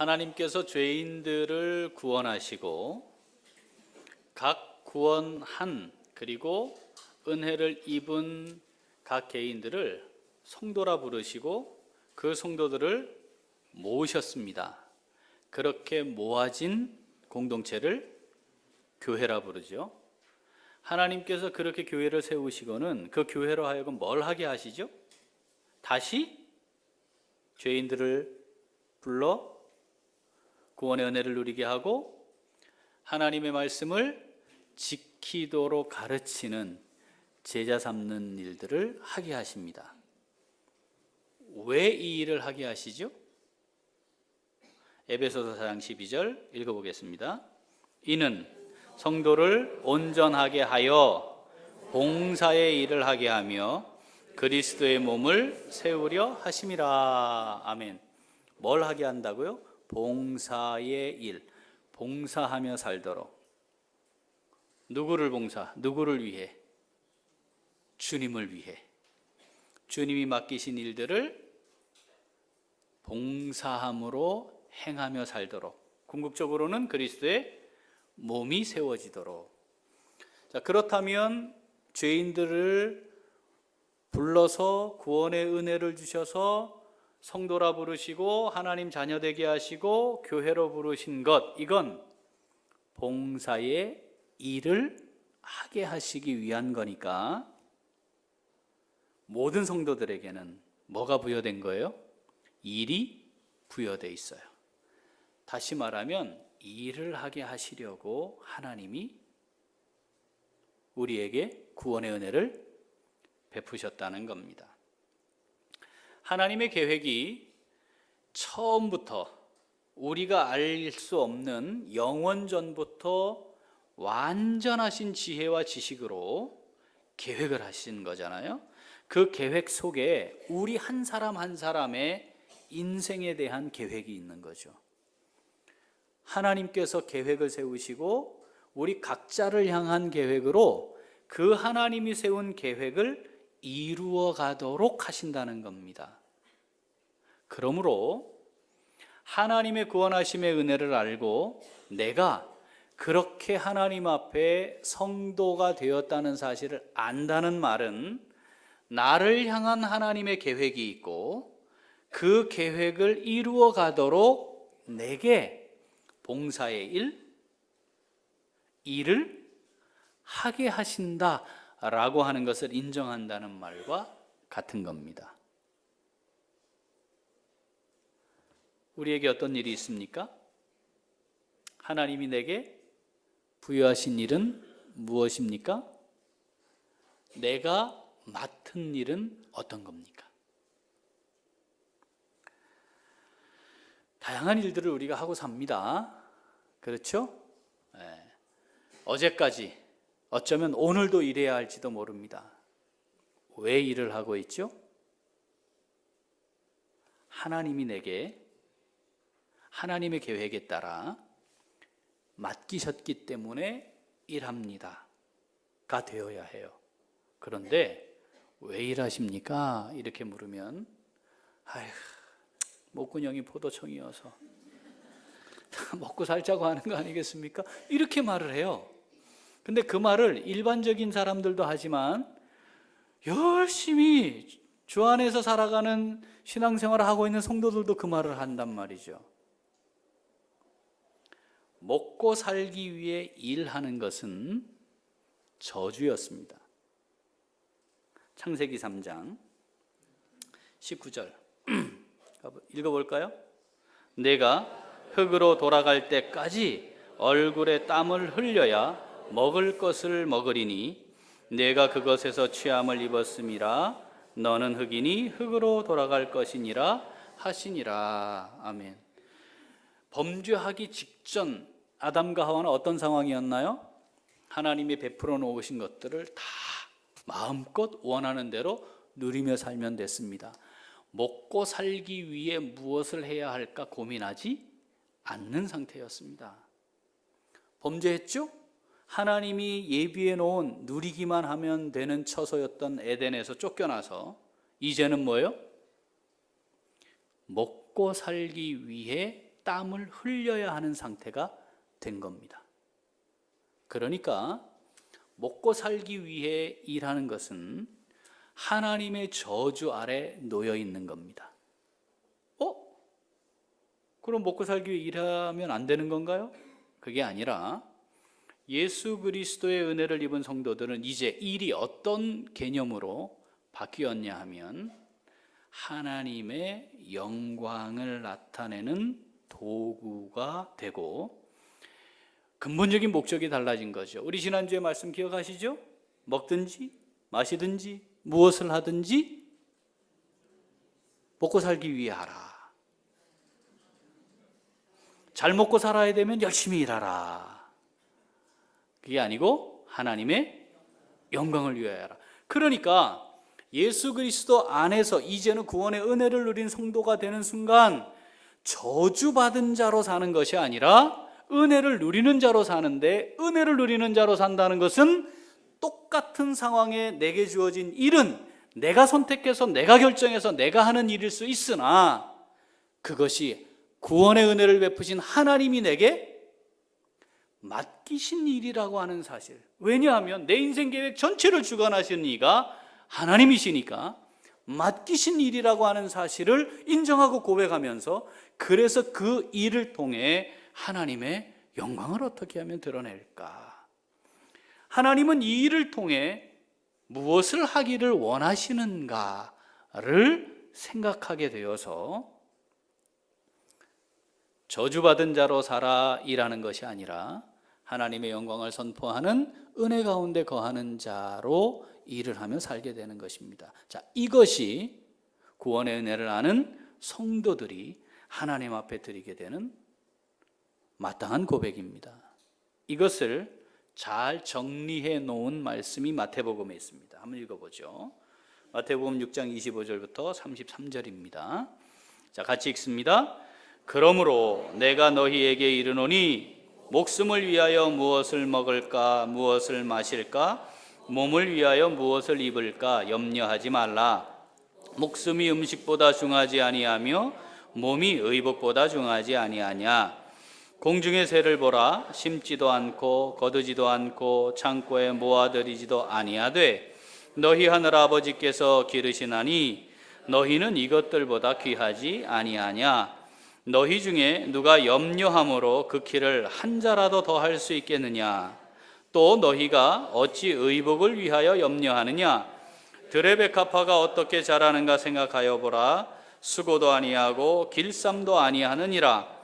하나님께서 죄인들을 구원하시고 각 구원한 그리고 은혜를 입은 각 개인들을 성도라 부르시고 그 성도들을 모으셨습니다. 그렇게 모아진 공동체를 교회라 부르죠. 하나님께서 그렇게 교회를 세우시고는 그 교회로 하여금 뭘 하게 하시죠? 다시 죄인들을 불러 구원의 은혜를 누리게 하고 하나님의 말씀을 지키도록 가르치는 제자 삼는 일들을 하게 하십니다. 왜 이 일을 하게 하시죠? 에베소서 4장 12절 읽어보겠습니다. 이는 성도를 온전하게 하여 봉사의 일을 하게 하며 그리스도의 몸을 세우려 하심이라. 아멘. 뭘 하게 한다고요? 봉사의 일. 봉사하며 살도록. 누구를 봉사? 누구를 위해? 주님을 위해. 주님이 맡기신 일들을 봉사함으로 행하며 살도록. 궁극적으로는 그리스도의 몸이 세워지도록. 자, 그렇다면 죄인들을 불러서 구원의 은혜를 주셔서 성도라 부르시고 하나님 자녀 되게 하시고 교회로 부르신 것, 이건 봉사의 일을 하게 하시기 위한 거니까 모든 성도들에게는 뭐가 부여된 거예요? 일이 부여되어 있어요. 다시 말하면 일을 하게 하시려고 하나님이 우리에게 구원의 은혜를 베푸셨다는 겁니다. 하나님의 계획이 처음부터 우리가 알 수 없는 영원전부터 완전하신 지혜와 지식으로 계획을 하신 거잖아요. 그 계획 속에 우리 한 사람 한 사람의 인생에 대한 계획이 있는 거죠. 하나님께서 계획을 세우시고 우리 각자를 향한 계획으로 그 하나님이 세운 계획을 이루어 가도록 하신다는 겁니다. 그러므로 하나님의 구원하심의 은혜를 알고 내가 그렇게 하나님 앞에 성도가 되었다는 사실을 안다는 말은 나를 향한 하나님의 계획이 있고 그 계획을 이루어 가도록 내게 봉사의 일을 하게 하신다라고 하는 것을 인정한다는 말과 같은 겁니다. 우리에게 어떤 일이 있습니까? 하나님이 내게 부여하신 일은 무엇입니까? 내가 맡은 일은 어떤 겁니까? 다양한 일들을 우리가 하고 삽니다. 그렇죠? 네. 어제까지 어쩌면 오늘도 일해야 할지도 모릅니다. 왜 일을 하고 있죠? 하나님이 내게 하나님의 계획에 따라 맡기셨기 때문에 일합니다가 되어야 해요. 그런데 왜 일하십니까? 이렇게 물으면 아휴, 목구멍이 포도청이어서 먹고 살자고 하는 거 아니겠습니까? 이렇게 말을 해요. 근데 그 말을 일반적인 사람들도 하지만 열심히 주 안에서 살아가는 신앙생활을 하고 있는 성도들도 그 말을 한단 말이죠. 먹고 살기 위해 일하는 것은 저주였습니다. 창세기 3장 19절 읽어볼까요? 내가 흙으로 돌아갈 때까지 얼굴에 땀을 흘려야 먹을 것을 먹으리니 내가 그것에서 취함을 입었음이라. 너는 흙이니 흙으로 돌아갈 것이니라 하시니라. 아멘. 범죄하기 직전 아담과 하와는 어떤 상황이었나요? 하나님이 베풀어 놓으신 것들을 다 마음껏 원하는 대로 누리며 살면 됐습니다. 먹고 살기 위해 무엇을 해야 할까 고민하지 않는 상태였습니다. 범죄했죠? 하나님이 예비해 놓은 누리기만 하면 되는 처소였던 에덴에서 쫓겨나서 이제는 뭐예요? 먹고 살기 위해 땀을 흘려야 하는 상태가 된 겁니다. 그러니까 먹고 살기 위해 일하는 것은 하나님의 저주 아래 놓여 있는 겁니다. 그럼 먹고 살기 위해 일하면 안 되는 건가요? 그게 아니라 예수 그리스도의 은혜를 입은 성도들은 이제 일이 어떤 개념으로 바뀌었냐 하면 하나님의 영광을 나타내는 도구가 되고 근본적인 목적이 달라진 거죠. 우리 지난주에 말씀 기억하시죠? 먹든지 마시든지 무엇을 하든지 먹고 살기 위해 하라. 잘 먹고 살아야 되면 열심히 일하라. 그게 아니고 하나님의 영광을 위하여 하라. 그러니까 예수 그리스도 안에서 이제는 구원의 은혜를 누린 성도가 되는 순간 저주받은 자로 사는 것이 아니라 은혜를 누리는 자로 사는데, 은혜를 누리는 자로 산다는 것은 똑같은 상황에 내게 주어진 일은 내가 선택해서 내가 결정해서 내가 하는 일일 수 있으나 그것이 구원의 은혜를 베푸신 하나님이 내게 맡기신 일이라고 하는 사실. 왜냐하면 내 인생 계획 전체를 주관하시는 이가 하나님이시니까 맡기신 일이라고 하는 사실을 인정하고 고백하면서, 그래서 그 일을 통해 하나님의 영광을 어떻게 하면 드러낼까? 하나님은 이 일을 통해 무엇을 하기를 원하시는가를 생각하게 되어서 저주받은 자로 살아 일하는 것이 아니라 하나님의 영광을 선포하는 은혜 가운데 거하는 자로 일을 하며 살게 되는 것입니다. 자, 이것이 구원의 은혜를 아는 성도들이 하나님 앞에 드리게 되는 마땅한 고백입니다. 이것을 잘 정리해 놓은 말씀이 마태복음에 있습니다. 한번 읽어보죠. 마태복음 6장 25절부터 33절입니다. 자, 같이 읽습니다. 그러므로 내가 너희에게 이르노니 목숨을 위하여 무엇을 먹을까 무엇을 마실까 몸을 위하여 무엇을 입을까 염려하지 말라. 목숨이 음식보다 중하지 아니하며 몸이 의복보다 중하지 아니하냐. 공중의 새를 보라. 심지도 않고 거두지도 않고 창고에 모아들이지도 아니하되 너희 하늘 아버지께서 기르시나니 너희는 이것들보다 귀하지 아니하냐. 너희 중에 누가 염려함으로 그 키를 한 자라도 더 할 수 있겠느냐. 또 너희가 어찌 의복을 위하여 염려하느냐. 들의 백합화가 어떻게 자라는가 생각하여 보라. 수고도 아니하고 길쌈도 아니하느니라.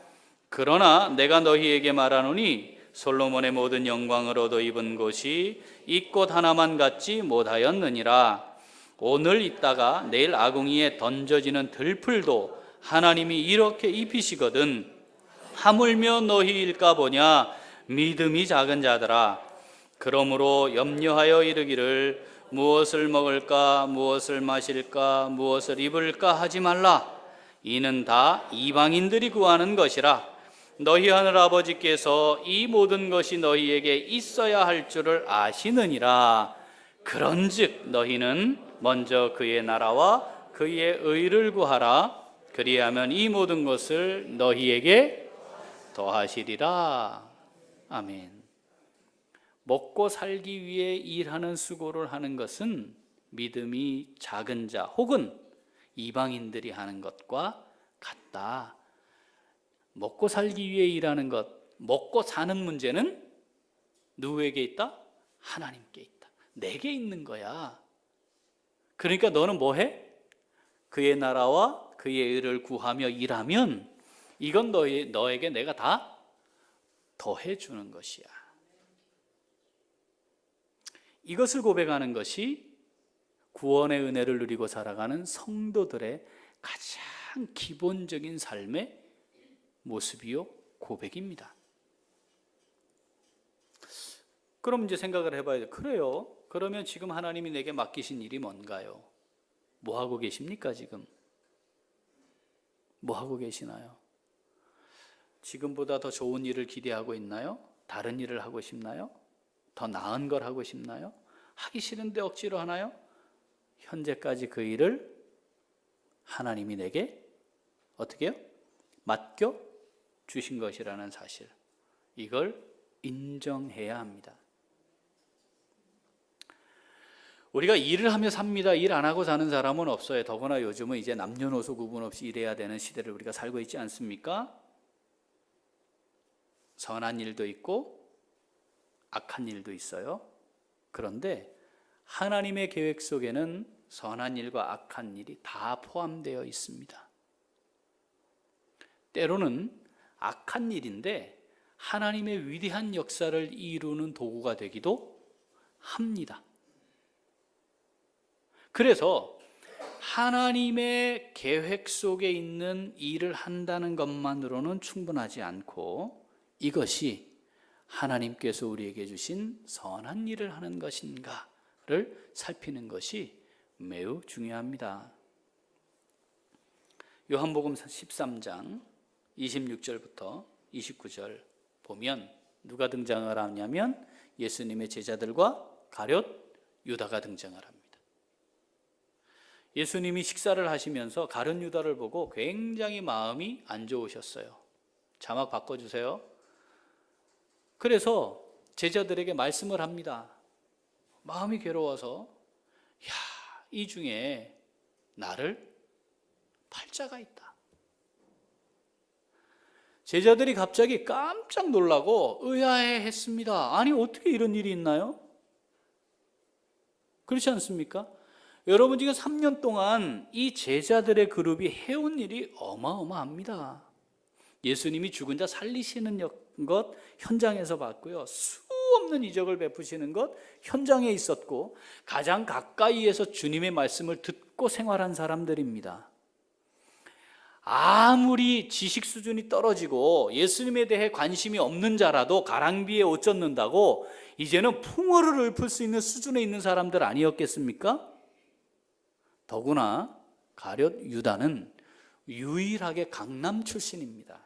그러나 내가 너희에게 말하노니 솔로몬의 모든 영광을 얻어 입은 곳이 이 꽃 하나만 갖지 못하였느니라. 오늘 있다가 내일 아궁이에 던져지는 들풀도 하나님이 이렇게 입히시거든. 하물며 너희일까 보냐. 믿음이 작은 자들아. 그러므로 염려하여 이르기를 무엇을 먹을까 무엇을 마실까 무엇을 입을까 하지 말라. 이는 다 이방인들이 구하는 것이라. 너희 하늘 아버지께서 이 모든 것이 너희에게 있어야 할 줄을 아시느니라. 그런즉 너희는 먼저 그의 나라와 그의 의를 구하라. 그리하면 이 모든 것을 너희에게 더하시리라. 아멘. 먹고 살기 위해 일하는 수고를 하는 것은 믿음이 작은 자 혹은 이방인들이 하는 것과 같다. 먹고 살기 위해 일하는 것, 먹고 사는 문제는 누구에게 있다? 하나님께 있다. 내게 있는 거야. 그러니까 너는 뭐 해? 그의 나라와 그의 의를 구하며 일하면 이건 너에게 내가 다 더해주는 것이야. 이것을 고백하는 것이 구원의 은혜를 누리고 살아가는 성도들의 가장 기본적인 삶의 모습이요 고백입니다. 그럼 이제 생각을 해봐야 돼. 그래요. 그러면 지금 하나님이 내게 맡기신 일이 뭔가요? 뭐 하고 계십니까 지금? 뭐 하고 계시나요? 지금보다 더 좋은 일을 기대하고 있나요? 다른 일을 하고 싶나요? 더 나은 걸 하고 싶나요? 하기 싫은데 억지로 하나요? 현재까지 그 일을 하나님이 내게 어떻게 해요? 맡겨 주신 것이라는 사실, 이걸 인정해야 합니다. 우리가 일을 하며 삽니다. 일 안 하고 사는 사람은 없어요. 더구나 요즘은 이제 남녀노소 구분 없이 일해야 되는 시대를 우리가 살고 있지 않습니까? 선한 일도 있고 악한 일도 있어요. 그런데 하나님의 계획 속에는 선한 일과 악한 일이 다 포함되어 있습니다. 때로는 악한 일인데 하나님의 위대한 역사를 이루는 도구가 되기도 합니다. 그래서 하나님의 계획 속에 있는 일을 한다는 것만으로는 충분하지 않고 이것이 하나님께서 우리에게 주신 선한 일을 하는 것인가를 살피는 것이 매우 중요합니다. 요한복음 13장 26절부터 29절 보면 누가 등장을 하냐면 예수님의 제자들과 가룟 유다가 등장을 합니다. 예수님이 식사를 하시면서 가룟 유다를 보고 굉장히 마음이 안 좋으셨어요. 자막 바꿔주세요. 그래서 제자들에게 말씀을 합니다. 마음이 괴로워서 이 중에 나를 팔자가 있다. 제자들이 갑자기 깜짝 놀라고 의아해했습니다. 아니 어떻게 이런 일이 있나요? 그렇지 않습니까? 여러분 지금 3년 동안 이 제자들의 그룹이 해온 일이 어마어마합니다. 예수님이 죽은 자 살리시는 것 현장에서 봤고요. 수 없는 이적을 베푸시는 것 현장에 있었고 가장 가까이에서 주님의 말씀을 듣고 생활한 사람들입니다. 아무리 지식 수준이 떨어지고 예수님에 대해 관심이 없는 자라도 가랑비에 옷 젖는다고 이제는 풍어를 읊을 수 있는 수준에 있는 사람들 아니었겠습니까? 더구나 가룟 유다는 유일하게 강남 출신입니다.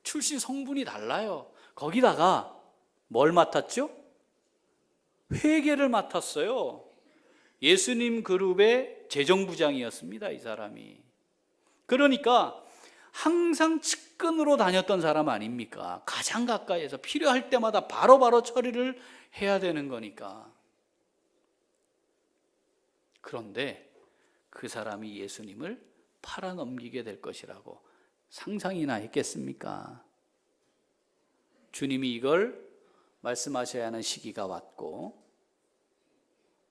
출신 성분이 달라요. 거기다가 뭘 맡았죠? 회계를 맡았어요. 예수님 그룹의 재정부장이었습니다, 이 사람이. 그러니까 항상 측근으로 다녔던 사람 아닙니까? 가장 가까이에서 필요할 때마다 바로바로 처리를 해야 되는 거니까. 그런데 그 사람이 예수님을 팔아넘기게 될 것이라고 상상이나 했겠습니까? 주님이 이걸 말씀하셔야 하는 시기가 왔고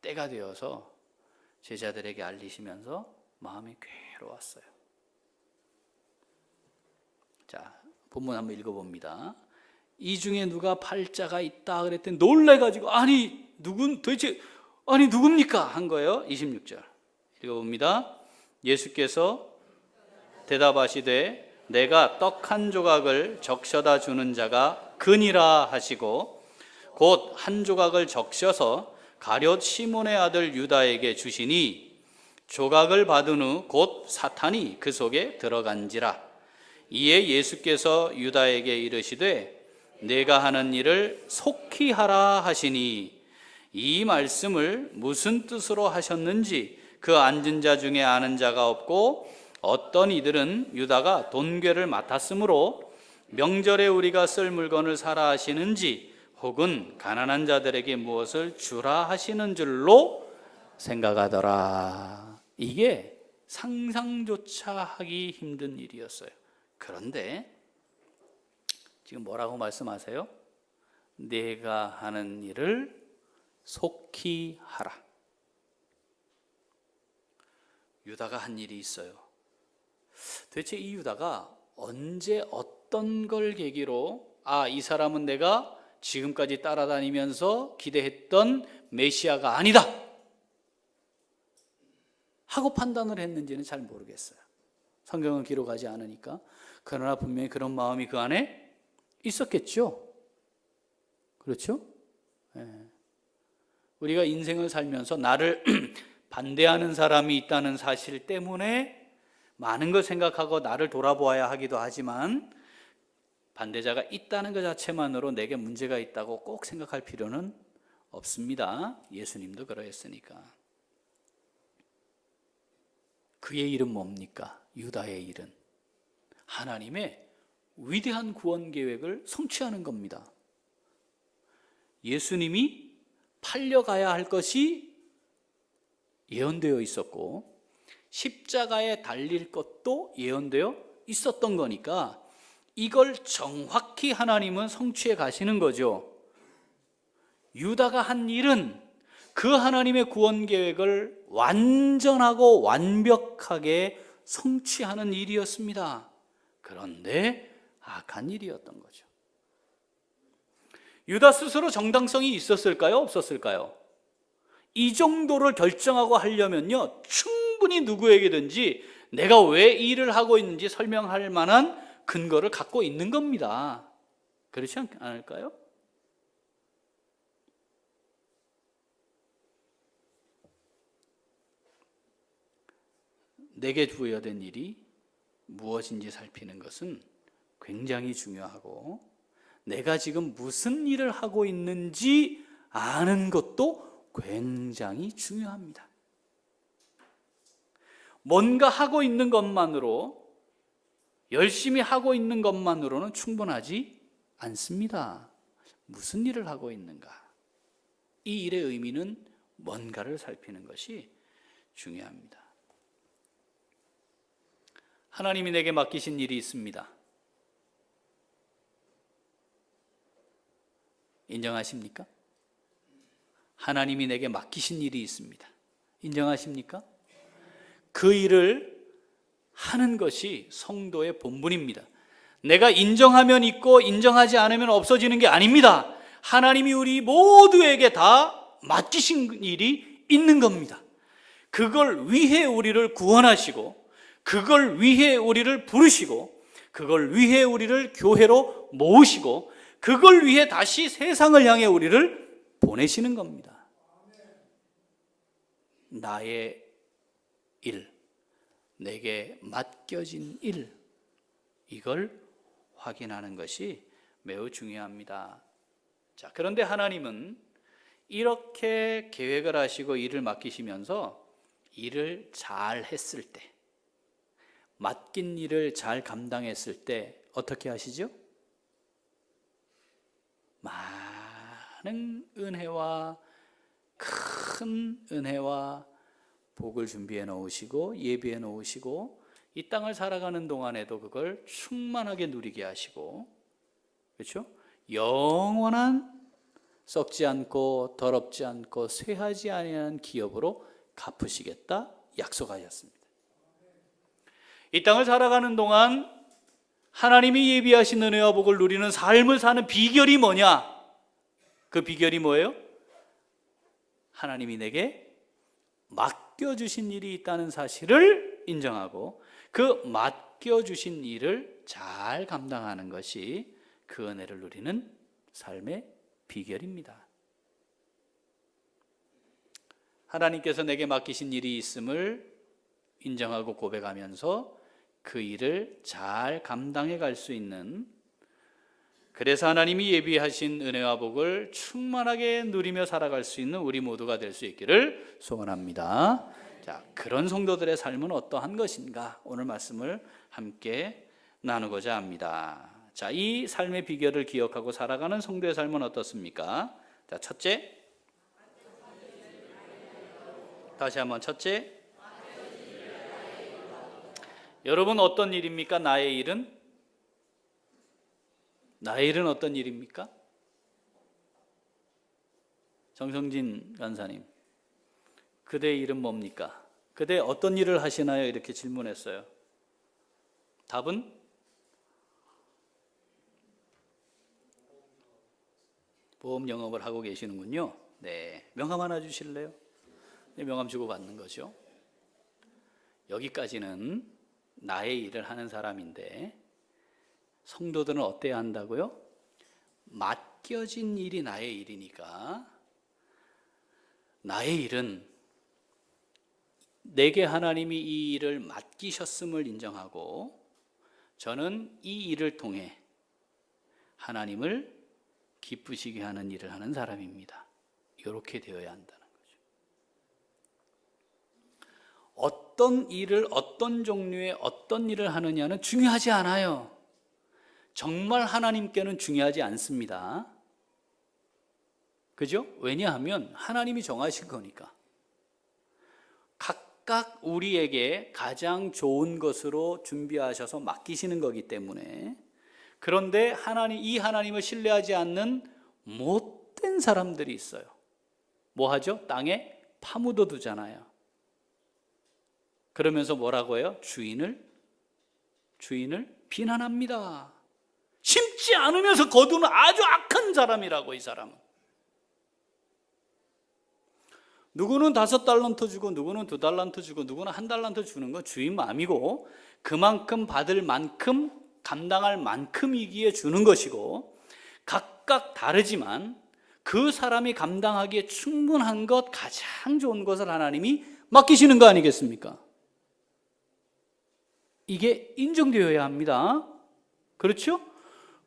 때가 되어서 제자들에게 알리시면서 마음이 괴로웠어요. 자, 본문 한번 읽어봅니다. 이 중에 누가 팔자가 있다 그랬더니 놀래가지고 도대체 누굽니까? 한 거예요. 26절 읽어봅니다. 예수께서 대답하시되 내가 떡 한 조각을 적셔다 주는 자가 그니라 하시고 곧 한 조각을 적셔서 가룟 시몬의 아들 유다에게 주시니 조각을 받은 후 곧 사탄이 그 속에 들어간지라. 이에 예수께서 유다에게 이르시되 내가 하는 일을 속히 하라 하시니 이 말씀을 무슨 뜻으로 하셨는지 그 앉은 자 중에 아는 자가 없고 어떤 이들은 유다가 돈괴를 맡았으므로 명절에 우리가 쓸 물건을 사라 하시는지 혹은 가난한 자들에게 무엇을 주라 하시는 줄로 생각하더라. 이게 상상조차 하기 힘든 일이었어요. 그런데 지금 뭐라고 말씀하세요? 내가 하는 일을 속히 하라. 유다가 한 일이 있어요. 도대체 이 유다가 언제 어떤 걸 계기로 이 사람은 내가 지금까지 따라다니면서 기대했던 메시아가 아니다 하고 판단을 했는지는 잘 모르겠어요. 성경은 기록하지 않으니까. 그러나 분명히 그런 마음이 그 안에 있었겠죠. 그렇죠? 우리가 인생을 살면서 나를 반대하는 사람이 있다는 사실 때문에 많은 걸 생각하고 나를 돌아보아야 하기도 하지만 반대자가 있다는 것 자체만으로 내게 문제가 있다고 꼭 생각할 필요는 없습니다. 예수님도 그러했으니까. 그의 일은 뭡니까? 유다의 일은 하나님의 위대한 구원 계획을 성취하는 겁니다. 예수님이 팔려가야 할 것이 예언되어 있었고 십자가에 달릴 것도 예언되어 있었던 거니까 이걸 정확히 하나님은 성취해 가시는 거죠. 유다가 한 일은 그 하나님의 구원 계획을 완전하고 완벽하게 성취하는 일이었습니다. 그런데 악한 일이었던 거죠. 유다 스스로 정당성이 있었을까요? 없었을까요? 이 정도를 결정하고 하려면요, 충분히 누구에게든지 내가 왜 이 일을 하고 있는지 설명할 만한 근거를 갖고 있는 겁니다. 그렇지 않을까요? 내게 부여된 일이 무엇인지 살피는 것은 굉장히 중요하고 내가 지금 무슨 일을 하고 있는지 아는 것도 굉장히 중요합니다. 뭔가 하고 있는 것만으로, 열심히 하고 있는 것만으로는 충분하지 않습니다. 무슨 일을 하고 있는가? 이 일의 의미는 뭔가를 살피는 것이 중요합니다. 하나님이 내게 맡기신 일이 있습니다. 인정하십니까? 하나님이 내게 맡기신 일이 있습니다. 인정하십니까? 그 일을 하는 것이 성도의 본분입니다. 내가 인정하면 있고 인정하지 않으면 없어지는 게 아닙니다. 하나님이 우리 모두에게 다 맡기신 일이 있는 겁니다. 그걸 위해 우리를 구원하시고 그걸 위해 우리를 부르시고 그걸 위해 우리를 교회로 모으시고 그걸 위해 다시 세상을 향해 우리를 보내시는 겁니다. 나의 일, 내게 맡겨진 일, 이걸 확인하는 것이 매우 중요합니다. 자, 그런데 하나님은 이렇게 계획을 하시고 일을 맡기시면서 일을 잘 했을 때, 맡긴 일을 잘 감당했을 때 어떻게 하시죠? 많은 은혜와 큰 은혜와 복을 준비해 놓으시고 예비해 놓으시고 이 땅을 살아가는 동안에도 그걸 충만하게 누리게 하시고, 그렇죠? 영원한 썩지 않고 더럽지 않고 쇠하지 아니하는 기업으로 갚으시겠다 약속하셨습니다. 이 땅을 살아가는 동안 하나님이 예비하신 은혜와 복을 누리는 삶을 사는 비결이 뭐냐? 그 비결이 뭐예요? 하나님이 내게 맡겨주신 일이 있다는 사실을 인정하고 그 맡겨주신 일을 잘 감당하는 것이 그 은혜를 누리는 삶의 비결입니다. 하나님께서 내게 맡기신 일이 있음을 인정하고 고백하면서 그 일을 잘 감당해 갈 수 있는, 그래서 하나님이 예비하신 은혜와 복을 충만하게 누리며 살아갈 수 있는 우리 모두가 될 수 있기를 소원합니다. 자, 그런 성도들의 삶은 어떠한 것인가? 오늘 말씀을 함께 나누고자 합니다. 자, 이 삶의 비결을 기억하고 살아가는 성도의 삶은 어떻습니까? 자, 첫째. 다시 한번 첫째. 여러분, 어떤 일입니까? 나의 일은? 나의 일은 어떤 일입니까? 정성진 간사님, 그대의 일은 뭡니까? 그대 어떤 일을 하시나요? 이렇게 질문했어요. 답은? 보험 영업을 하고 계시는군요. 네, 명함 하나 주실래요? 네, 명함 주고 받는 거죠. 여기까지는 나의 일을 하는 사람인데 성도들은 어때야 한다고요? 맡겨진 일이 나의 일이니까 나의 일은 내게 하나님이 이 일을 맡기셨음을 인정하고 저는 이 일을 통해 하나님을 기쁘시게 하는 일을 하는 사람입니다. 이렇게 되어야 한다는 거죠. 어떤 일을, 어떤 종류의 어떤 일을 하느냐는 중요하지 않아요. 정말 하나님께는 중요하지 않습니다. 그죠? 왜냐하면 하나님이 정하신 거니까. 각각 우리에게 가장 좋은 것으로 준비하셔서 맡기시는 거기 때문에. 그런데 이 하나님을 신뢰하지 않는 못된 사람들이 있어요. 뭐 하죠? 땅에 파묻어 두잖아요. 그러면서 뭐라고 해요? 주인을 비난합니다. 심지 않으면서 거두는 아주 악한 사람이라고. 이 사람은 누구는 5달란트 주고 누구는 2달란트 주고 누구는 1달란트 주는 건 주인 마음이고, 그만큼 받을 만큼 감당할 만큼이기에 주는 것이고, 각각 다르지만 그 사람이 감당하기에 충분한 것, 가장 좋은 것을 하나님이 맡기시는 거 아니겠습니까? 이게 인정되어야 합니다. 그렇죠?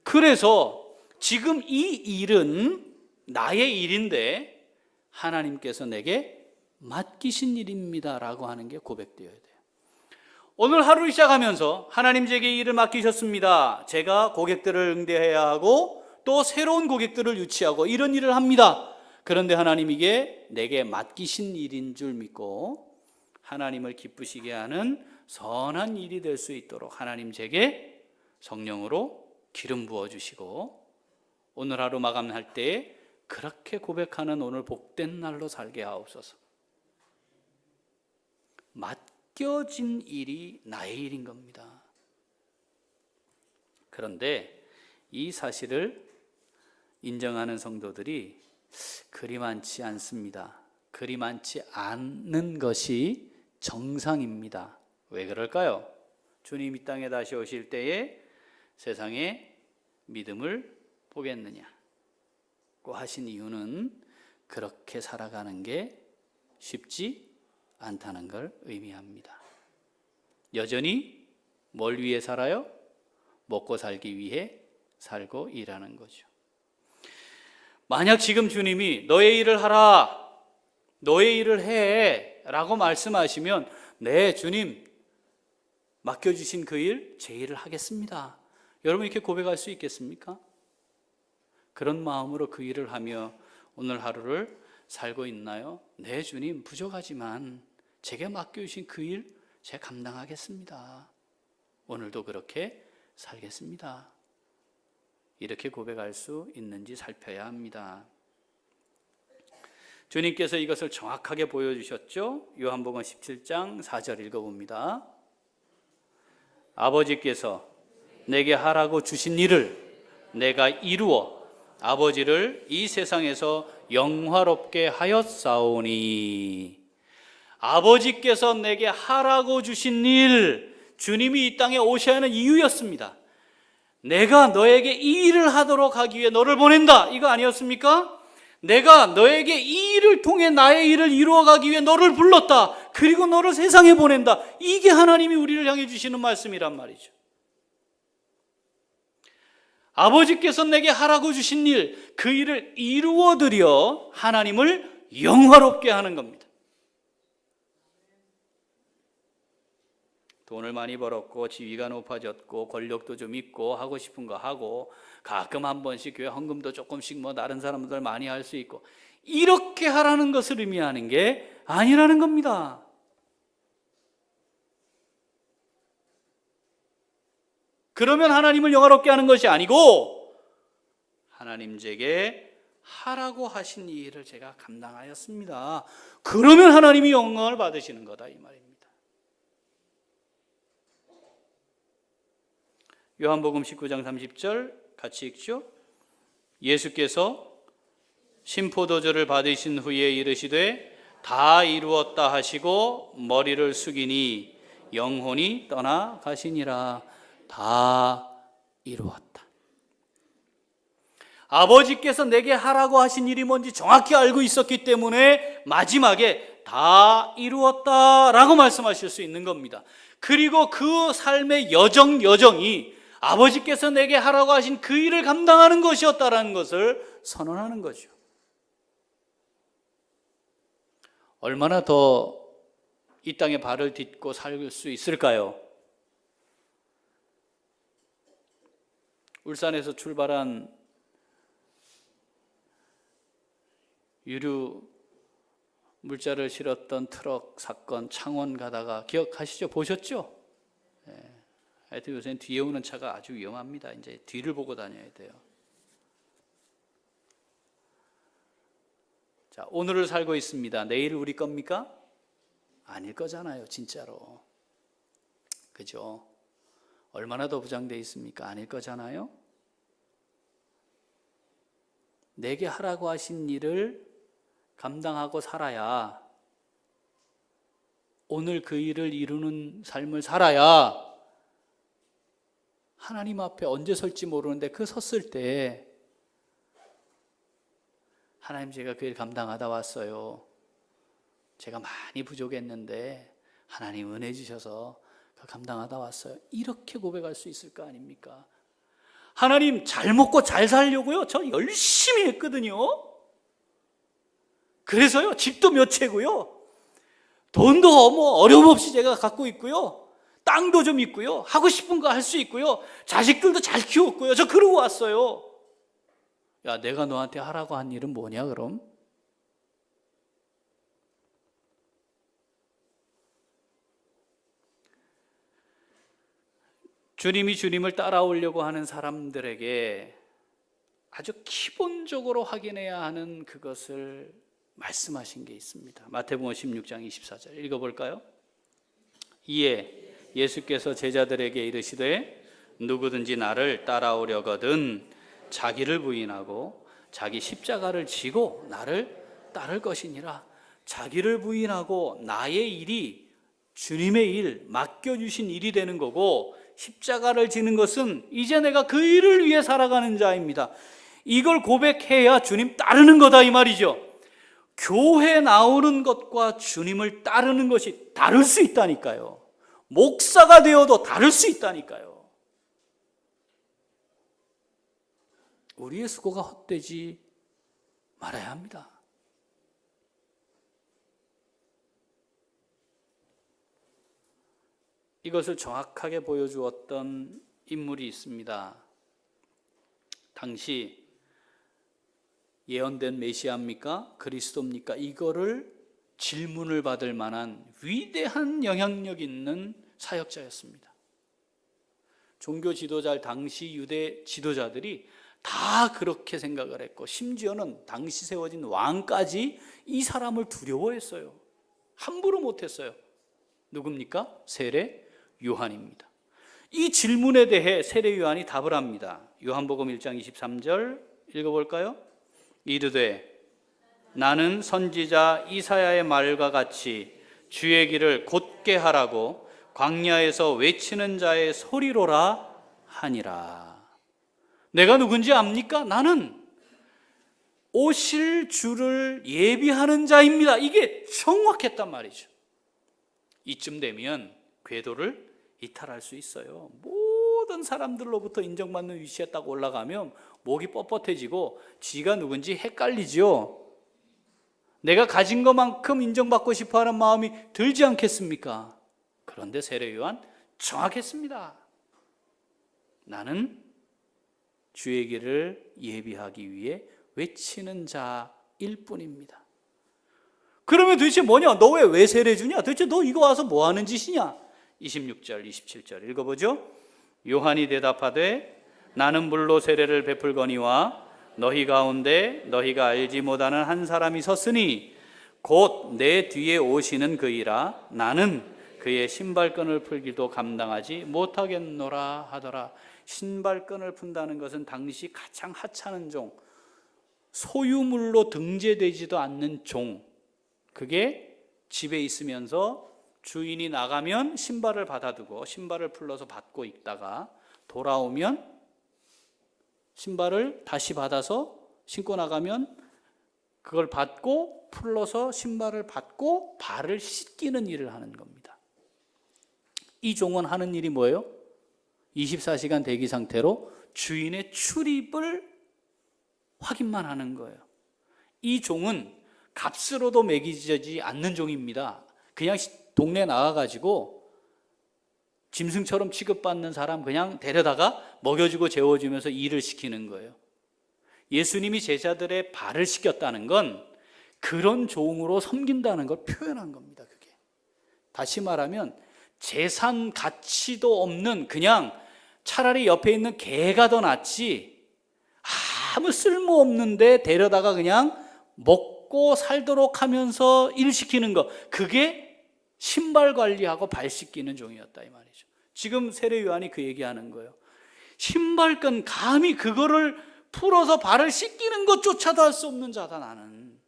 그래서 지금 이 일은 나의 일인데 하나님께서 내게 맡기신 일입니다 라고 하는 게 고백되어야 돼요. 오늘 하루를 시작하면서 하나님 제게 일을 맡기셨습니다. 제가 고객들을 응대해야 하고 또 새로운 고객들을 유치하고 이런 일을 합니다. 그런데 하나님 이게 내게 맡기신 일인 줄 믿고 하나님을 기쁘시게 하는 선한 일이 될 수 있도록 하나님 제게 성령으로 기름 부어주시고, 오늘 하루 마감할 때에 그렇게 고백하는 오늘 복된 날로 살게 하옵소서. 맡겨진 일이 나의 일인 겁니다. 그런데 이 사실을 인정하는 성도들이 그리 많지 않습니다. 그리 많지 않는 것이 정상입니다. 왜 그럴까요? 주님 이 땅에 다시 오실 때에 세상에 믿음을 보겠느냐고 하신 이유는 그렇게 살아가는 게 쉽지 않다는 걸 의미합니다. 여전히 뭘 위해 살아요? 먹고 살기 위해 살고 일하는 거죠. 만약 지금 주님이 너의 일을 하라, 너의 일을 해 라고 말씀하시면 네 주님 맡겨주신 그 일, 제 일을 하겠습니다. 여러분 이렇게 고백할 수 있겠습니까? 그런 마음으로 그 일을 하며 오늘 하루를 살고 있나요? 네 주님 부족하지만 제게 맡겨주신 그 일 제가 감당하겠습니다. 오늘도 그렇게 살겠습니다. 이렇게 고백할 수 있는지 살펴야 합니다. 주님께서 이것을 정확하게 보여주셨죠? 요한복음 17장 4절 읽어봅니다. 아버지께서 내게 하라고 주신 일을 내가 이루어 아버지를 이 세상에서 영화롭게 하였사오니. 아버지께서 내게 하라고 주신 일, 주님이 이 땅에 오셔야 하는 이유였습니다. 내가 너에게 이 일을 하도록 하기 위해 너를 보낸다, 이거 아니었습니까? 내가 너에게 이 일을 통해 나의 일을 이루어가기 위해 너를 불렀다, 그리고 너를 세상에 보낸다. 이게 하나님이 우리를 향해 주시는 말씀이란 말이죠. 아버지께서 내게 하라고 주신 일, 그 일을 이루어드려 하나님을 영화롭게 하는 겁니다. 돈을 많이 벌었고 지위가 높아졌고 권력도 좀 있고 하고 싶은 거 하고 가끔 한 번씩 교회 헌금도 조금씩 뭐 다른 사람들 많이 할 수 있고, 이렇게 하라는 것을 의미하는 게 아니라는 겁니다. 그러면 하나님을 영화롭게 하는 것이 아니고 하나님 제게 하라고 하신 이 일을 제가 감당하였습니다. 그러면 하나님이 영광을 받으시는 거다, 이 말입니다. 요한복음 19장 30절 같이 읽죠. 예수께서 신포도주를 받으신 후에 이르시되 다 이루었다 하시고 머리를 숙이니 영혼이 떠나가시니라. 다 이루었다. 아버지께서 내게 하라고 하신 일이 뭔지 정확히 알고 있었기 때문에 마지막에 다 이루었다라고 말씀하실 수 있는 겁니다. 그리고 그 삶의 여정이 아버지께서 내게 하라고 하신 그 일을 감당하는 것이었다라는 것을 선언하는 거죠. 얼마나 더 이 땅에 발을 딛고 살 수 있을까요? 울산에서 출발한 유류 물자를 실었던 트럭 사건, 창원 가다가 기억하시죠? 보셨죠? 하여튼 요새는 뒤에 오는 차가 아주 위험합니다. 이제 뒤를 보고 다녀야 돼요. 자, 오늘을 살고 있습니다. 내일 우리 겁니까? 아닐 거잖아요, 진짜로. 그죠? 얼마나 더 부장돼 있습니까? 아닐 거잖아요. 내게 하라고 하신 일을 감당하고 살아야, 오늘 그 일을 이루는 삶을 살아야 하나님 앞에 언제 설지 모르는데 그 섰을 때 하나님, 제가 그 일 감당하다 왔어요. 제가 많이 부족했는데 하나님 은혜 주셔서 그 감당하다 왔어요. 이렇게 고백할 수 있을 거 아닙니까? 하나님, 잘 먹고 잘 살려고요, 저 열심히 했거든요. 그래서요, 집도 몇 채고요, 돈도 뭐 어려움 없이 제가 갖고 있고요, 땅도 좀 있고요, 하고 싶은 거 할 수 있고요, 자식들도 잘 키웠고요, 저 그러고 왔어요. 야, 내가 너한테 하라고 한 일은 뭐냐 그럼? 주님이 주님을 따라오려고 하는 사람들에게 아주 기본적으로 확인해야 하는 그것을 말씀하신 게 있습니다. 마태복음 16장 24절 읽어볼까요? 이에 예수께서 제자들에게 이르시되 누구든지 나를 따라오려거든 자기를 부인하고 자기 십자가를 지고 나를 따를 것이니라. 자기를 부인하고 나의 일이 주님의 일, 맡겨주신 일이 되는 거고, 십자가를 지는 것은 이제 내가 그 일을 위해 살아가는 자입니다. 이걸 고백해야 주님 따르는 거다 이 말이죠. 교회 나오는 것과 주님을 따르는 것이 다를 수 있다니까요. 목사가 되어도 다를 수 있다니까요. 우리의 수고가 헛되지 말아야 합니다. 이것을 정확하게 보여주었던 인물이 있습니다. 당시 예언된 메시아입니까? 그리스도입니까? 이거를 질문을 받을 만한 위대한 영향력 있는 사역자였습니다. 종교 지도자, 당시 유대 지도자들이 다 그렇게 생각을 했고, 심지어는 당시 세워진 왕까지 이 사람을 두려워했어요. 함부로 못했어요. 누굽니까? 세례 요한입니다. 이 질문에 대해 세례 요한이 답을 합니다. 요한복음 1장 23절 읽어볼까요? 이르되 나는 선지자 이사야의 말과 같이 주의 길을 곧게 하라고 광야에서 외치는 자의 소리로라 하니라. 내가 누군지 압니까? 나는 오실 주를 예비하는 자입니다. 이게 정확했단 말이죠. 이쯤 되면 궤도를 이탈할 수 있어요. 모든 사람들로부터 인정받는 위치에 딱 올라가면 목이 뻣뻣해지고 지가 누군지 헷갈리죠. 내가 가진 것만큼 인정받고 싶어하는 마음이 들지 않겠습니까? 그런데 세례 요한 정확했습니다. 나는 주의 길을 예비하기 위해 외치는 자일 뿐입니다. 그러면 도대체 뭐냐? 너 왜 세례 주냐? 도대체 너 이거 와서 뭐 하는 짓이냐? 26절, 27절 읽어보죠. 요한이 대답하되 나는 물로 세례를 베풀거니와 너희 가운데 너희가 알지 못하는 한 사람이 섰으니 곧 내 뒤에 오시는 그이라. 나는 그의 신발끈을 풀기도 감당하지 못하겠노라 하더라. 신발끈을 푼다는 것은 당시 가장 하찮은 종, 소유물로 등재되지도 않는 종, 그게 집에 있으면서 주인이 나가면 신발을 받아두고 신발을 풀러서 받고 있다가 돌아오면 신발을 다시 받아서 신고 나가면 그걸 받고 풀러서 신발을 받고 발을 씻기는 일을 하는 겁니다. 이 종은 하는 일이 뭐예요? 24시간 대기 상태로 주인의 출입을 확인만 하는 거예요. 이 종은 값으로도 매기지 않는 종입니다. 그냥 동네 나가가지고 짐승처럼 취급받는 사람 그냥 데려다가 먹여주고 재워주면서 일을 시키는 거예요. 예수님이 제자들의 발을 씻겼다는 건 그런 종으로 섬긴다는 걸 표현한 겁니다. 그게 다시 말하면 재산 가치도 없는 그냥 차라리 옆에 있는 개가 더 낫지 아무 쓸모없는데 데려다가 그냥 먹고 살도록 하면서 일 시키는 거, 그게 신발 관리하고 발 씻기는 종이었다 이 말이죠. 지금 세례 요한이 그 얘기하는 거예요. 신발끈 감히 그거를 풀어서 발을 씻기는 것조차도 할 수 없는 자다 나는.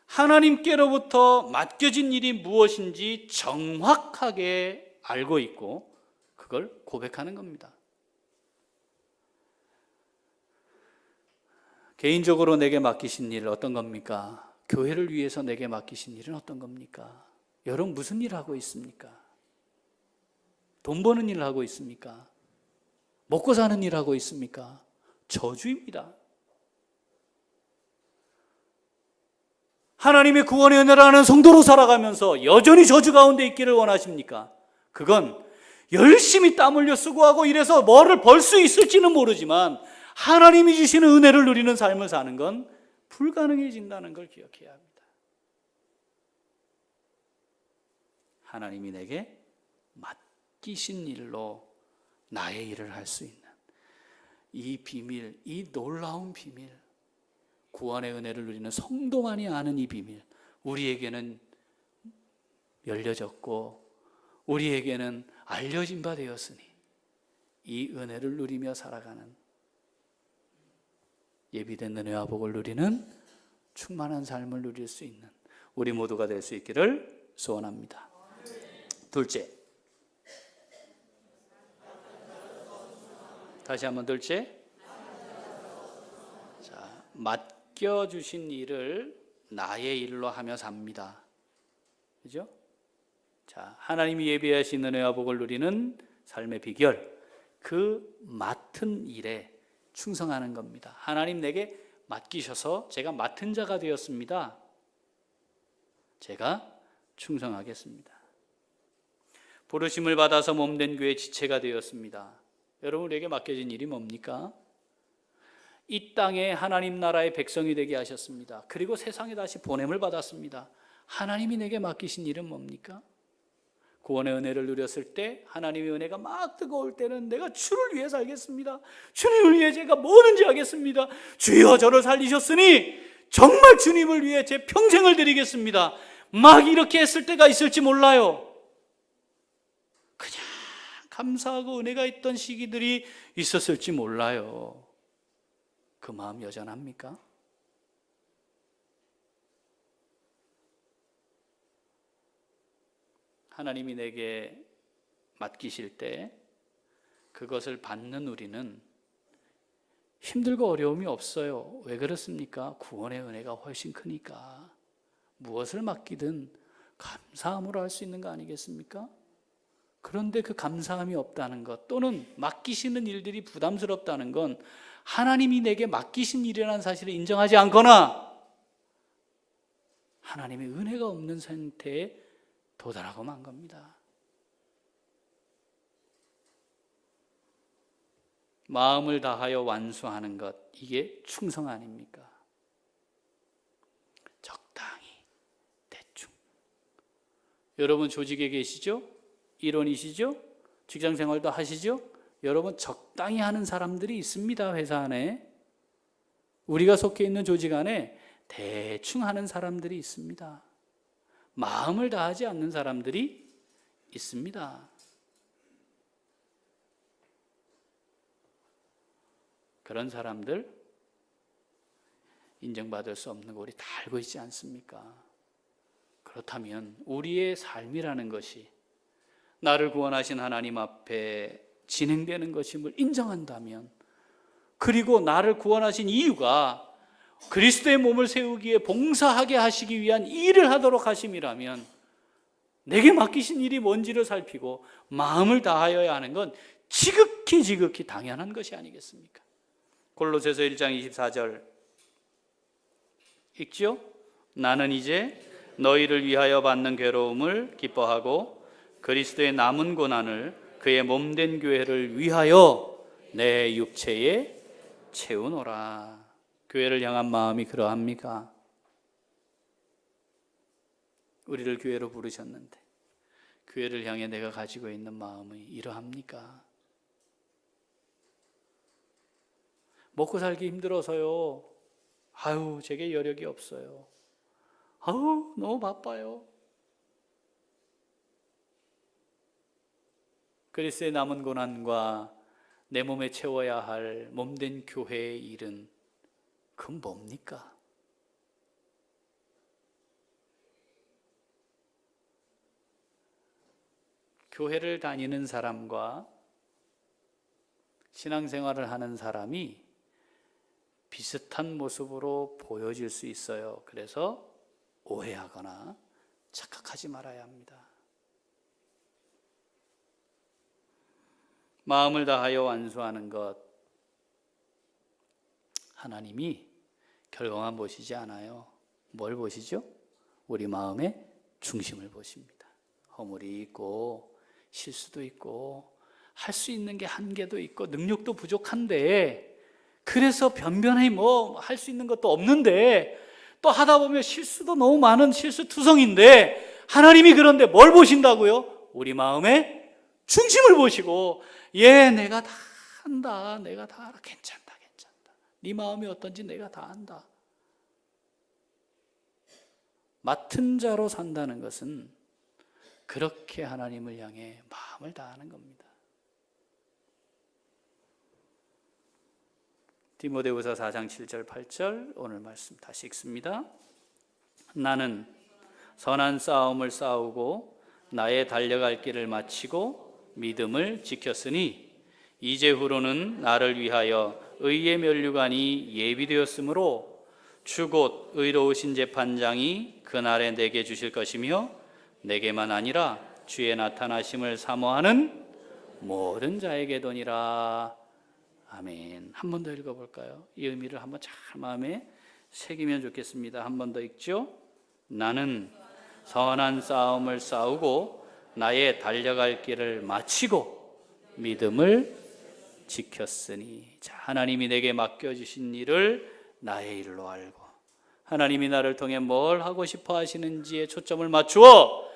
하나님께로부터 맡겨진 일이 무엇인지 정확하게 알고 있고 그걸 고백하는 겁니다. 개인적으로 내게 맡기신 일 어떤 겁니까? 교회를 위해서 내게 맡기신 일은 어떤 겁니까? 여러분 무슨 일 하고 있습니까? 돈 버는 일 하고 있습니까? 먹고 사는 일 하고 있습니까? 저주입니다. 하나님의 구원의 은혜를 아는 성도로 살아가면서 여전히 저주 가운데 있기를 원하십니까? 그건 열심히 땀 흘려 수고하고 이래서 뭐를 벌 수 있을지는 모르지만 하나님이 주시는 은혜를 누리는 삶을 사는 건 불가능해진다는 걸 기억해야 합니다. 하나님이 내게 맡기신 일로 나의 일을 할 수 있는 이 비밀, 이 놀라운 비밀, 구원의 은혜를 누리는 성도만이 아는 이 비밀, 우리에게는 열려졌고 우리에게는 알려진 바 되었으니 이 은혜를 누리며 살아가는, 예비된 은혜와 복을 누리는 충만한 삶을 누릴 수 있는 우리 모두가 될 수 있기를 소원합니다. 둘째, 다시 한번 둘째, 자, 맡겨주신 일을 나의 일로 하며 삽니다. 그죠? 자, 하나님이 예비하신 은혜와 복을 누리는 삶의 비결, 그 맡은 일에 충성하는 겁니다. 하나님 내게 맡기셔서 제가 맡은 자가 되었습니다. 제가 충성하겠습니다. 부르심을 받아서 몸된 교회 지체가 되었습니다. 여러분 우리에게 맡겨진 일이 뭡니까? 이 땅에 하나님 나라의 백성이 되게 하셨습니다. 그리고 세상에 다시 보냄을 받았습니다. 하나님이 내게 맡기신 일은 뭡니까? 구원의 은혜를 누렸을 때 하나님의 은혜가 막 뜨거울 때는 내가 주를 위해 살겠습니다. 주님을 위해 제가 뭐든지 하겠습니다. 주여 저를 살리셨으니 정말 주님을 위해 제 평생을 드리겠습니다. 막 이렇게 했을 때가 있을지 몰라요. 그냥 감사하고 은혜가 있던 시기들이 있었을지 몰라요. 그 마음 여전합니까? 하나님이 내게 맡기실 때 그것을 받는 우리는 힘들고 어려움이 없어요. 왜 그렇습니까? 구원의 은혜가 훨씬 크니까. 무엇을 맡기든 감사함으로 할 수 있는 거 아니겠습니까? 그런데 그 감사함이 없다는 것, 또는 맡기시는 일들이 부담스럽다는 건 하나님이 내게 맡기신 일이라는 사실을 인정하지 않거나 하나님의 은혜가 없는 상태에 도달하고 만 겁니다. 마음을 다하여 완수하는 것, 이게 충성 아닙니까? 적당히, 대충. 여러분 조직에 계시죠? 일원이시죠? 직장생활도 하시죠? 여러분 적당히 하는 사람들이 있습니다. 회사 안에. 우리가 속해 있는 조직 안에 대충 하는 사람들이 있습니다. 마음을 다하지 않는 사람들이 있습니다. 그런 사람들 인정받을 수 없는 거 우리 다 알고 있지 않습니까? 그렇다면 우리의 삶이라는 것이 나를 구원하신 하나님 앞에 진행되는 것임을 인정한다면, 그리고 나를 구원하신 이유가 그리스도의 몸을 세우기에 봉사하게 하시기 위한 일을 하도록 하심이라면 내게 맡기신 일이 뭔지를 살피고 마음을 다하여야 하는 건 지극히 당연한 것이 아니겠습니까? 골로새서 1장 24절 읽죠? 나는 이제 너희를 위하여 받는 괴로움을 기뻐하고 그리스도의 남은 고난을 그의 몸된 교회를 위하여 내 육체에 채우노라. 교회를 향한 마음이 그러합니까? 우리를 교회로 부르셨는데 교회를 향해 내가 가지고 있는 마음이 이러합니까? 먹고 살기 힘들어서요. 아유, 제게 여력이 없어요. 아유, 너무 바빠요. 그리스도의 남은 고난과 내 몸에 채워야 할 몸된 교회의 일은 그건 뭡니까? 교회를 다니는 사람과 신앙생활을 하는 사람이 비슷한 모습으로 보여질 수 있어요. 그래서 오해하거나 착각하지 말아야 합니다. 마음을 다하여 완수하는 것, 하나님이 결과만 보시지 않아요. 뭘 보시죠? 우리 마음의 중심을 보십니다. 허물이 있고 실수도 있고 할 수 있는 게 한계도 있고 능력도 부족한데, 그래서 변변히 뭐 할 수 있는 것도 없는데 또 하다 보면 실수도 너무 많은 실수투성인데, 하나님이 그런데 뭘 보신다고요? 우리 마음의 중심을 보시고, 내가 다 안다, 내가 다 알아, 괜찮다. 네 마음이 어떤지 내가 다 안다. 맡은 자로 산다는 것은 그렇게 하나님을 향해 마음을 다하는 겁니다. 디모데후서 4장 7절 8절 오늘 말씀 다시 읽습니다. 나는 선한 싸움을 싸우고 나의 달려갈 길을 마치고 믿음을 지켰으니 이제후로는 나를 위하여 의의 면류관이 예비되었으므로 주 곧 의로우신 재판장이 그날에 내게 주실 것이며 내게만 아니라 주의 나타나심을 사모하는 모든 자에게도니라. 아멘. 한 번 더 읽어볼까요? 이 의미를 한번 잘 마음에 새기면 좋겠습니다. 한 번 더 읽죠. 나는 선한 싸움을 싸우고 나의 달려갈 길을 마치고 믿음을 지켰으니. 자, 하나님이 내게 맡겨주신 일을 나의 일로 알고 하나님이 나를 통해 뭘 하고 싶어 하시는지에 초점을 맞추어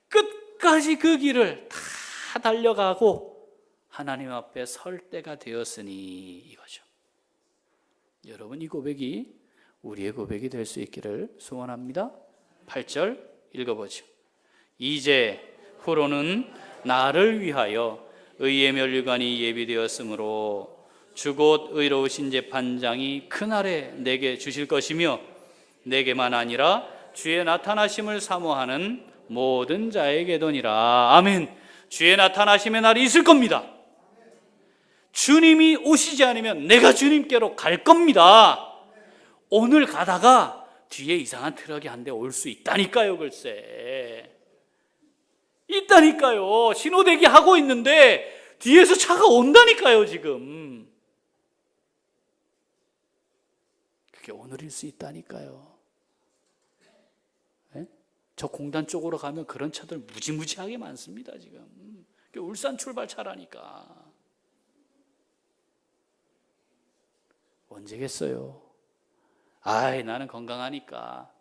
끝까지 그 길을 다 달려가고 하나님 앞에 설 때가 되었으니, 이거죠. 여러분, 이 고백이 우리의 고백이 될 수 있기를 소원합니다. 8절 읽어보죠. 이제 후로는 나를 위하여 의의 면류관이 예비되었으므로 주 곧 의로우신 재판장이 그날에 내게 주실 것이며 내게만 아니라 주의 나타나심을 사모하는 모든 자에게도니라. 아멘. 주의 나타나심의 날이 있을 겁니다. 주님이 오시지 않으면 내가 주님께로 갈 겁니다. 오늘 가다가 뒤에 이상한 트럭이 한 대 올 수 있다니까요. 글쎄, 있다니까요. 신호대기 하고 있는데 뒤에서 차가 온다니까요. 지금 그게 오늘일 수 있다니까요. 네? 저 공단 쪽으로 가면 그런 차들 무지무지하게 많습니다. 지금 울산 출발차라니까. 언제겠어요? 나는 건강하니까.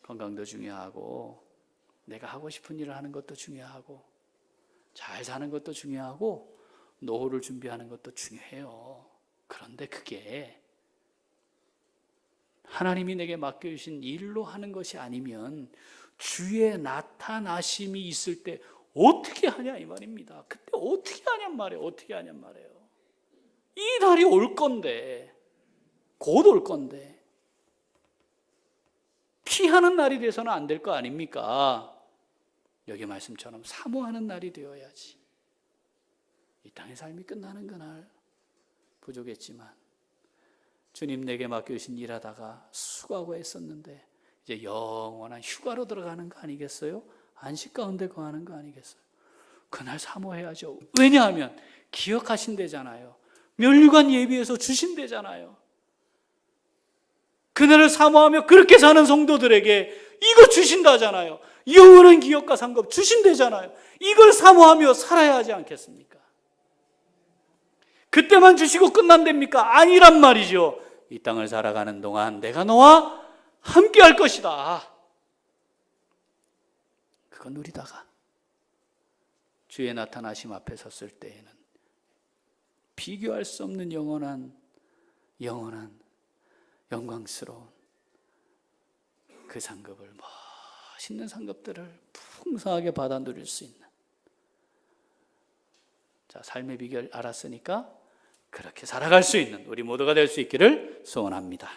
건강도 중요하고 내가 하고 싶은 일을 하는 것도 중요하고 잘 사는 것도 중요하고 노후를 준비하는 것도 중요해요. 그런데 그게 하나님이 내게 맡겨주신 일로 하는 것이 아니면 주의 나타나심이 있을 때 어떻게 하냐 이 말입니다. 그때 어떻게 하냔 말이에요. 어떻게 하냔 말이에요. 이 날이 올 건데, 곧 올 건데 피하는 날이 돼서는 안 될 거 아닙니까? 여기 말씀처럼 사모하는 날이 되어야지. 이 땅의 삶이 끝나는 그날 부족했지만 주님 내게 맡겨주신 일하다가 수고하고 했었는데 이제 영원한 휴가로 들어가는 거 아니겠어요? 안식 가운데 거하는 거 아니겠어요? 그날 사모해야죠. 왜냐하면 기억하신대잖아요. 면류관 예비해서 주신대잖아요. 그날을 사모하며 그렇게 사는 성도들에게 이거 주신다잖아요. 영원한 기업과 상급 주신다잖아요. 이걸 사모하며 살아야 하지 않겠습니까? 그때만 주시고 끝난답니까? 아니란 말이죠. 이 땅을 살아가는 동안 내가 너와 함께 할 것이다. 그거 누리다가 주의 나타나심 앞에 섰을 때에는 비교할 수 없는 영원한 영광스러운 그 상급을, 멋있는 상급들을 풍성하게 받아 누릴 수 있는, 자, 삶의 비결 알았으니까 그렇게 살아갈 수 있는 우리 모두가 될 수 있기를 소원합니다.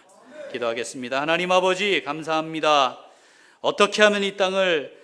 기도하겠습니다. 하나님 아버지 감사합니다. 어떻게 하면 이 땅을